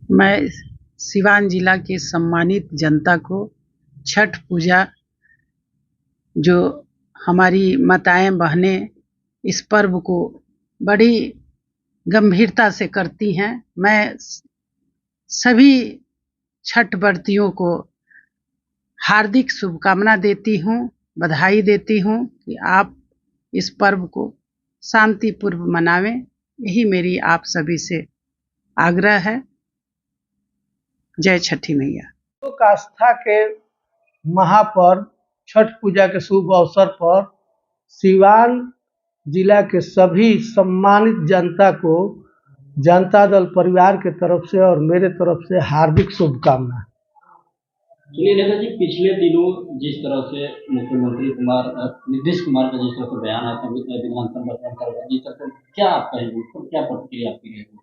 मैं सिवान जिला की सम्मानित जनता को छठ पूजा जो हमारी माताएं बहनें इस पर्व को बड़ी गंभीरता से करती हैं। मैं सभी छठ व्रतियों को हार्दिक शुभकामना देती हूँ, बधाई देती हूँ कि आप इस पर्व को शांतिपूर्व मनावें। यही मेरी आप सभी से आग्रह है। जय छठी मैया। लोक आस्था के महापर्व छठ पूजा के शुभ अवसर पर सिवान जिला के सभी सम्मानित जनता को जनता दल परिवार के तरफ से और मेरे तरफ से हार्दिक शुभकामना। सुनिए नेता जी, पिछले दिनों जिस तरह से मुख्यमंत्री नीतीश कुमार का जिस तरह से बयान आया था विधानसभा जिस तरह से क्या आप कहेंगे, तो क्या प्रतिक्रिया आपकी रहेगी?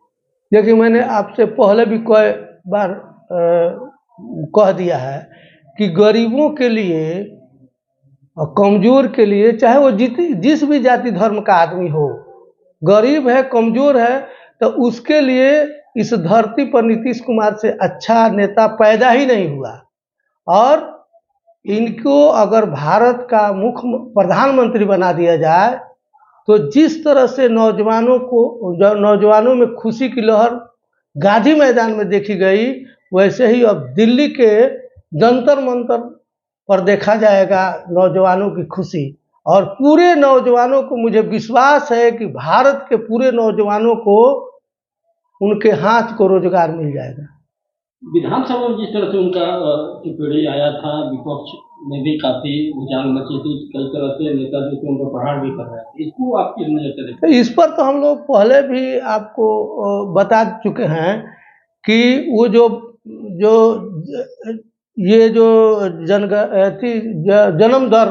देखिए, मैंने आपसे पहले भी कई बार कह दिया है कि गरीबों के लिए और कमज़ोर के लिए, चाहे वो जिस भी जाति धर्म का आदमी हो, गरीब है कमज़ोर है तो उसके लिए इस धरती पर नीतीश कुमार से अच्छा नेता पैदा ही नहीं हुआ। और इनको अगर भारत का मुख्य प्रधानमंत्री बना दिया जाए तो जिस तरह से नौजवानों में खुशी की लहर गांधी मैदान में देखी गई, वैसे ही अब दिल्ली के जंतर मंतर पर देखा जाएगा नौजवानों की खुशी। और पूरे नौजवानों को, मुझे विश्वास है कि भारत के पूरे नौजवानों को उनके हाथ को रोजगार मिल जाएगा। विधानसभा में जिस तरह से उनका टिप्पणी आया था, विपक्ष में भी काफी भूचाल मची थी, कई तरह से नेता जो थे उनको प्रहार भी कर रहे थे, इसको आप किस नजर से देखते हैं? इस पर तो हम लोग पहले भी आपको बता चुके हैं कि वो ये जो जन्म दर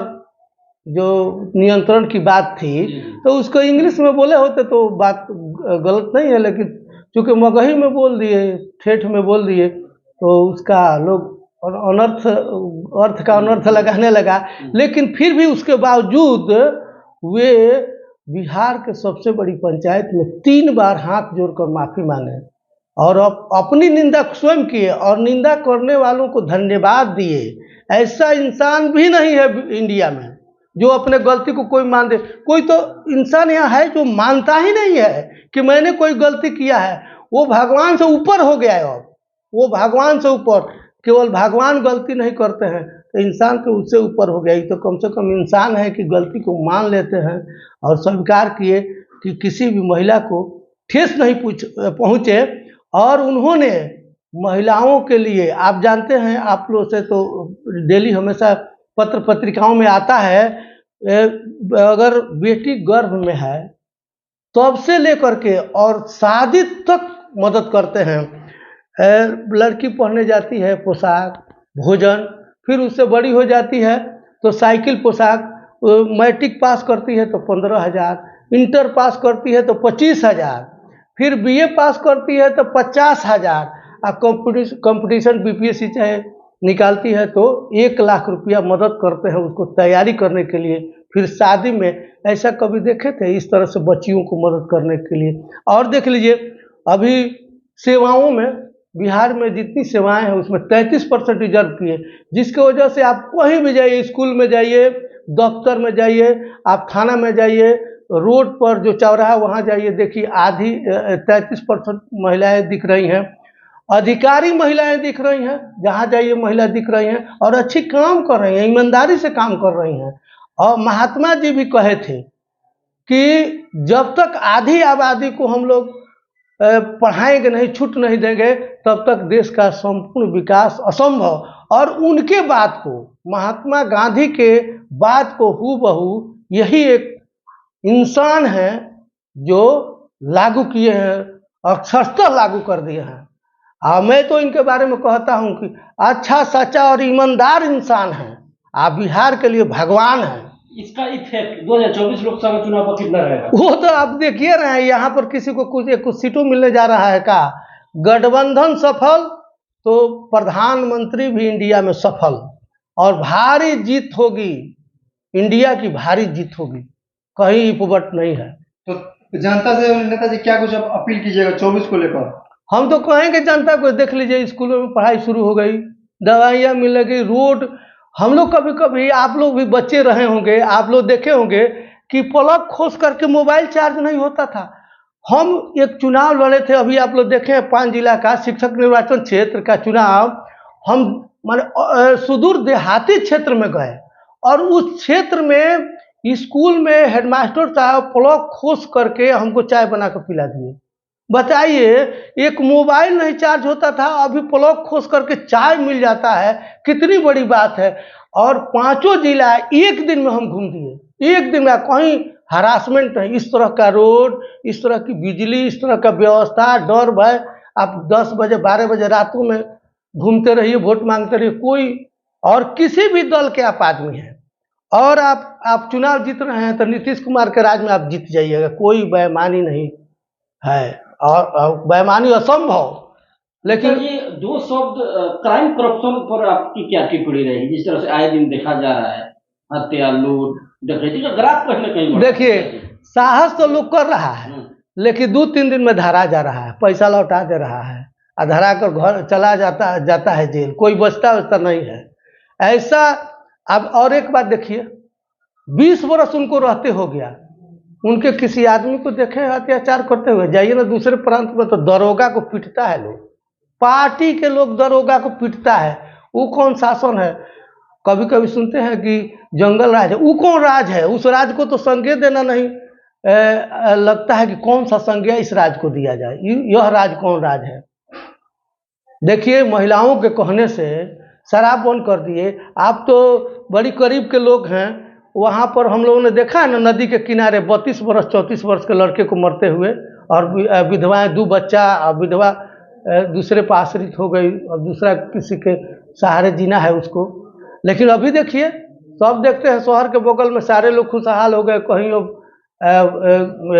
जो नियंत्रण की बात थी, तो उसको इंग्लिश में बोले होते तो बात गलत नहीं है, लेकिन चूँकि मगही में बोल दिए, ठेठ में बोल दिए, तो उसका लोग अर्थ का अनर्थ लगाने लगा। लेकिन फिर भी उसके बावजूद वे बिहार के सबसे बड़ी पंचायत में 3 बार हाथ जोड़कर माफ़ी मांगे और अपनी निंदा स्वयं किए और निंदा करने वालों को धन्यवाद दिए। ऐसा इंसान भी नहीं है इंडिया में जो अपने गलती को कोई मान दे। कोई तो इंसान यहाँ है जो मानता ही नहीं है कि मैंने कोई गलती किया है। वो भगवान से ऊपर हो गया है। अब वो भगवान से ऊपर, केवल भगवान गलती नहीं करते हैं तो इंसान के उससे ऊपर हो गया। तो कम से कम इंसान है कि गलती को मान लेते हैं और स्वीकार किए कि किसी भी महिला को ठेस नहीं पहुँचे। और उन्होंने महिलाओं के लिए, आप जानते हैं, आप लोग से तो डेली हमेशा पत्र पत्रिकाओं में आता है, अगर बेटी गर्भ में है तब से लेकर के और शादी तक मदद करते हैं। लड़की पढ़ने जाती है पोशाक, भोजन, फिर उससे बड़ी हो जाती है तो साइकिल, पोशाक, मैट्रिक पास करती है तो 15,000, इंटर पास करती है तो 25,000, फिर बीए पास करती है तो 50,000, और कंपटीशन बीपीएससी चाहे निकालती है तो 1 लाख रुपया मदद करते हैं उसको तैयारी करने के लिए। फिर शादी में ऐसा कभी देखे थे इस तरह से बच्चियों को मदद करने के लिए? और देख लीजिए, अभी सेवाओं में बिहार में जितनी सेवाएं हैं उसमें 33% रिजर्व किए, जिसकी वजह से आप कहीं भी जाइए, स्कूल में जाइए, दफ्तर में जाइए, आप थाना में जाइए, रोड पर जो चौराहा वहाँ जाइए, देखिए आधी 33% महिलाएं दिख रही हैं। अधिकारी महिलाएं दिख रही हैं, जहाँ जाइए महिला दिख रही हैं और अच्छी काम कर रही हैं, ईमानदारी से काम कर रही हैं। और महात्मा जी भी कहे थे कि जब तक आधी आबादी को हम लोग पढ़ाएंगे नहीं, छूट नहीं देंगे, तब तक देश का संपूर्ण विकास असंभव। और उनके बात को, महात्मा गांधी के बात को हूबहू यही एक इंसान है जो लागू किए हैं, अक्षरशः लागू कर दिए हैं। मैं तो इनके बारे में कहता हूं कि अच्छा, सच्चा और ईमानदार इंसान है। आप बिहार के लिए भगवान है। इसका इफेक्ट 2024 लोकसभा चुनाव पर कितना रहेगा? वो तो आप देखिए रहे हैं, यहाँ पर किसी को कुछ सीटों मिलने जा रहा है का? गठबंधन सफल तो प्रधानमंत्री भी इंडिया में सफल, और भारी जीत होगी, इंडिया की भारी जीत होगी, कहीं उपवट नहीं है। तो जनता से नेताजी क्या कुछ अपील कीजिएगा 24 को लेकर? हम तो कहेंगे जनता को, देख लीजिए स्कूलों में पढ़ाई शुरू हो गई, दवाइयाँ मिलेगी, रोड। हम लोग कभी कभी, आप लोग भी बच्चे रहे होंगे, आप लोग देखे होंगे कि प्लग खोस करके मोबाइल चार्ज नहीं होता था। हम एक चुनाव लड़े थे, अभी आप लोग देखे हैं 5 जिला का शिक्षक निर्वाचन क्षेत्र का चुनाव। हम माने सुदूर देहाती क्षेत्र में गए और उस क्षेत्र में स्कूल में हेडमास्टर साहब प्लग खोस करके हमको चाय बना कर पिला दिए। बताइए, एक मोबाइल नहीं चार्ज होता था, अभी प्लग खोस करके चाय मिल जाता है, कितनी बड़ी बात है। और 5 जिला एक दिन में हम घूम दिए, एक दिन में। कहीं हरासमेंट नहीं, इस तरह का रोड, इस तरह की बिजली, इस तरह का व्यवस्था, डर भय। आप 10 बजे 12 बजे रातों में घूमते रहिए, वोट मांगते रहिए, कोई और किसी भी दल के आप आदमी हैं और आप चुनाव जीत रहे हैं तो नीतीश कुमार के राज में आप जीत जाइएगा, कोई बेईमानी नहीं है और बेईमानी असंभव। लेकिन ये 2 शब्द क्राइम करप्शन पर आपकी क्या टिप्पणी रहेगी? जिस तरह से आए दिन देखा जा रहा है, हत्या, लूट, डकैती का ग्राफ कहीं ना कहीं देखिए, साहस तो लोग कर रहा है, लेकिन 2-3 दिन में धरा जा रहा है, पैसा लौटा दे रहा है, धरा कर घर चला जाता है जेल, कोई बचता नहीं है ऐसा। अब और एक बात देखिए, 20 वर्ष उनको रहते हो गया, उनके किसी आदमी को देखे अत्याचार करते हुए? जाइए ना दूसरे प्रांत में, तो दरोगा को पीटता है लोग, पार्टी के लोग दरोगा को पीटता है। वो कौन शासन है? कभी कभी सुनते हैं कि जंगल राज है, वो कौन राज है? उस राज को तो संज्ञा देना नहीं लगता है कि कौन सा संज्ञा इस राज को दिया जाए, यह राज कौन राज है? देखिए, महिलाओं के कहने से शराब बंद कर दिए। आप तो बड़ी करीब के लोग हैं, वहाँ पर हम लोगों ने देखा है ना, नदी के किनारे 32 वर्ष 34 वर्ष के लड़के को मरते हुए, और विधवाएं 2 बच्चा, और विधवा दूसरे पर आश्रित हो गई और दूसरा किसी के सहारे जीना है उसको। लेकिन अभी देखिए, सब देखते हैं शहर के बगल में सारे लोग खुशहाल हो गए, कहीं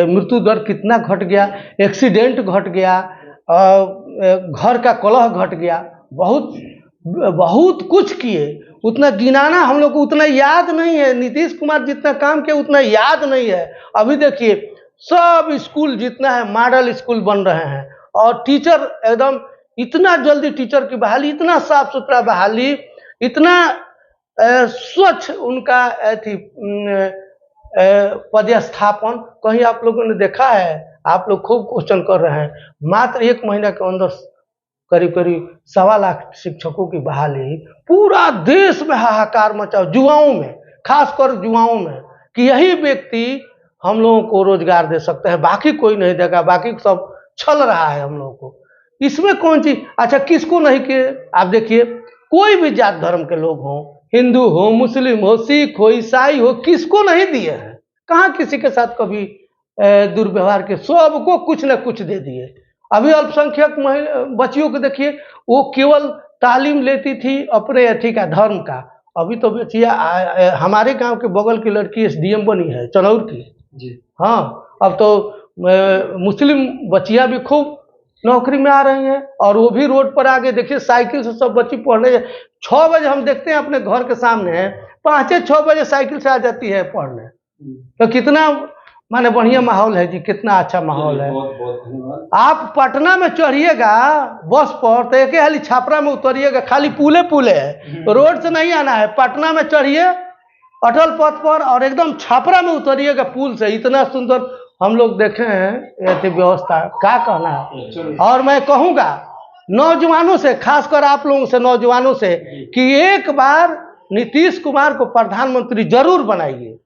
मृत्यु दर कितना घट गया, एक्सीडेंट घट गया, घर का कलह घट गया, बहुत कुछ किए। उतना गिनाना हम लोग को उतना याद नहीं है, नीतीश कुमार जितना काम किया उतना याद नहीं है। अभी देखिए, सब स्कूल जितना है मॉडल स्कूल बन रहे हैं, और टीचर एकदम इतना जल्दी टीचर की बहाली, इतना साफ सुथरा बहाली, इतना स्वच्छ उनका पदस्थापन कहीं आप लोगों ने देखा है? आप लोग खूब क्वेश्चन कर रहे हैं। मात्र 1 महीना के अंदर करीब 1.25 लाख शिक्षकों की बहाली, पूरा देश में हाहाकार मचा, युवाओं में, खासकर युवाओं में, कि यही व्यक्ति हम लोगों को रोजगार दे सकते हैं, बाकी कोई नहीं देगा, बाकी सब छल रहा है हम लोगों को। इसमें कौन चीज? अच्छा, किसको नहीं किए? आप देखिए, कोई भी जात धर्म के लोग हों, हिंदू हो, मुस्लिम हो, सिख हो, ईसाई हो, किसको नहीं दिए हैं? कहाँ किसी के साथ कभी दुर्व्यवहार के? सबको कुछ न कुछ दे दिए। अभी अल्पसंख्यक बच्चियों को देखिए, वो केवल तालीम लेती थी अपने अथी का, धर्म का। अभी तो बच्चियाँ, हमारे गांव के बगल की लड़की SDM बनी है, चनौर की जी। हाँ, अब तो मुस्लिम बच्चियाँ भी खूब नौकरी में आ रही हैं, और वो भी रोड पर आगे देखिए, साइकिल से सब बच्ची पढ़ने। 6 बजे हम देखते हैं अपने घर के सामने, 5-6 बजे साइकिल से आ जाती है पढ़ने। तो कितना माने बढ़िया माहौल है जी, कितना अच्छा माहौल है। आप पटना में चढ़िएगा बस पर तो एक हाली छापरा में उतरिएगा, खाली पुले है, रोड से नहीं आना है। पटना में चढ़िए अटल पथ पर और एकदम छापरा में उतरिएगा पुल से। इतना सुंदर हम लोग देखे हैं ऐसी व्यवस्था, क्या कहना है। और मैं कहूँगा नौजवानों से, खासकर आप लोगों से, नौजवानों से, कि एक बार नीतीश कुमार को प्रधानमंत्री जरूर बनाइए।